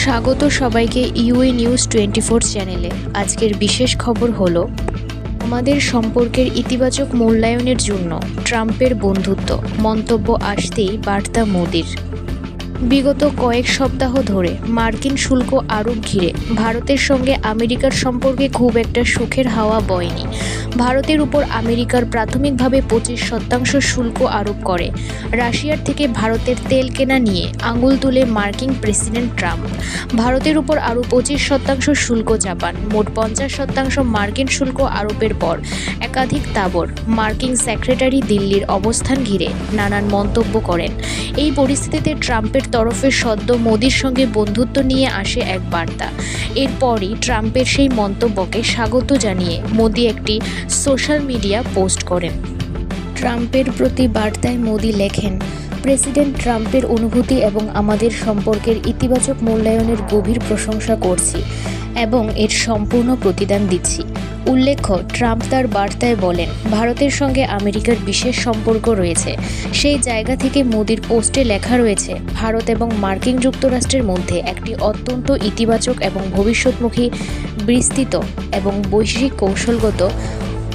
স্বাগত সবাইকে UA news 24 চ্যানেলে। আজকের বিশেষ খবর হলো আমাদের সম্পর্কের ইতিবাচক মূল্যায়নের জন্য ট্রাম্পের বন্ধুত্ব মন্তব্য আসতেই বার্তা মোদির। বিগত কয়েক সপ্তাহ ধরে মার্কিন শুল্ক আরোপ ঘিরে ভারতের সঙ্গে আমেরিকার সম্পর্কে খুব একটা সুখের হাওয়া বয়নি। ভারতের উপর আমেরিকার প্রাথমিকভাবে 25% শুল্ক আরোপ করে। রাশিয়ার থেকে ভারতের তেল কেনা নিয়ে আঙুল তুলে মার্কিন প্রেসিডেন্ট ট্রাম্প। ভারতের উপর আরও 25% শুল্ক চাপান। মোট 50% মার্কিন শুল্ক আরোপের পর একাধিক তাবড় মার্কিন সেক্রেটারি দিল্লির অবস্থান ঘিরে নানান মন্তব্য করেন। এই পরিস্থিতিতে ট্রাম্পের তরফে সদ্য মোদির সঙ্গে বন্ধুত্ব নিয়ে আসে এক বার্তা। এরপরই ট্রাম্পের সেই মন্তব্যকে স্বাগত জানিয়ে মোদি একটি সোশ্যাল মিডিয়া পোস্ট করেন। ট্রাম্পের প্রতি বার্তায় মোদি লেখেন, প্রেসিডেন্ট ট্রাম্পের অনুভূতি এবং আমাদের সম্পর্কের ইতিবাচক মূল্যায়নের গভীর প্রশংসা করছি এবং এর সম্পূর্ণ প্রতিদান দিচ্ছি। উল্লেখ্য, ট্রাম্প তার বার্তায় বলেন, ভারতের সঙ্গে আমেরিকার বিশেষ সম্পর্ক রয়েছে। সেই জায়গা থেকে মোদির পোস্টে লেখা রয়েছে, ভারত এবং মার্কিন যুক্তরাষ্ট্রের মধ্যে একটি অত্যন্ত ইতিবাচক এবং ভবিষ্যৎমুখী বিস্তৃত এবং বৈশ্বিক কৌশলগত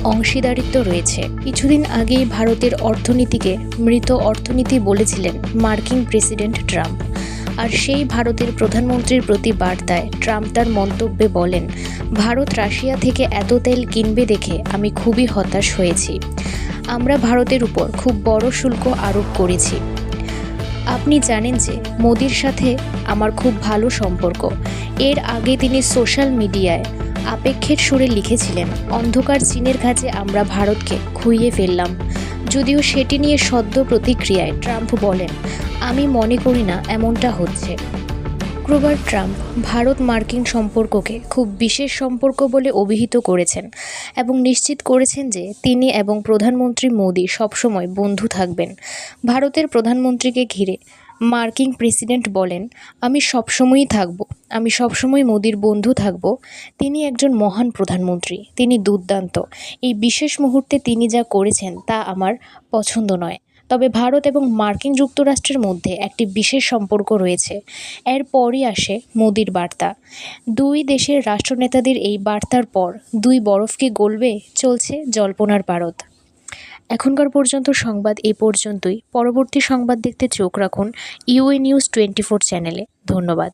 অংশীদারিত্ব রয়েছে। কিছুদিন আগেই ভারতের অর্থনীতিকে মৃত অর্থনীতি বলেছিলেন মার্কিন প্রেসিডেন্ট ট্রাম্প। আর সেই ভারতের প্রধানমন্ত্রীর প্রতি বার্তায় ট্রাম্প তার মন্তব্যে বলেন, ভারত রাশিয়া থেকে এত তেল কিনবে দেখে আমি খুবই হতাশ হয়েছি। আমরা ভারতের উপর খুব বড় শুল্ক আরোপ করেছি। আপনি জানেন যে মোদির সাথে আমার খুব ভালো সম্পর্ক। এর আগে তিনি সোশ্যাল মিডিয়ায় আপেক্ষের সুরে লিখেছিলেন, অন্ধকার চীনের কাছে আমরা ভারতকে খুইয়ে ফেললাম। যদিও সেটি নিয়ে সদ্য প্রতিক্রিয়ায় ট্রাম্প বলেন, আমি মনে করি না এমনটা হচ্ছে। শুক্রবার ট্রাম্প ভারত মার্কিন সম্পর্ককে খুব বিশেষ সম্পর্ক বলে অভিহিত করেছেন এবং নিশ্চিত করেছেন যে তিনি এবং প্রধানমন্ত্রী মোদি সবসময় বন্ধু থাকবেন। ভারতের প্রধানমন্ত্রীকে ঘিরে মার্কিন প্রেসিডেন্ট বলেন, আমি সবসময়ই থাকব, আমি সবসময় মোদির বন্ধু থাকব। তিনি একজন মহান প্রধানমন্ত্রী, তিনি দুর্দান্ত। এই বিশেষ মুহূর্তে তিনি যা করেছেন তা আমার পছন্দ নয়। তবে ভারত এবং মার্কিন যুক্তরাষ্ট্রের মধ্যে একটি বিশেষ সম্পর্ক রয়েছে। এরপরই আসে মোদির বার্তা। দুই দেশের রাষ্ট্রনেতাদের এই বার্তার পর দুই বরফ কি গলবে? চলছে জল্পনার পারদ। এখনকার পর্যন্ত সংবাদ এই পর্যন্তই। পরবর্তী সংবাদ দেখতে চোখ রাখুন ইউএ নিউজ 24 চ্যানেলে। ধন্যবাদ।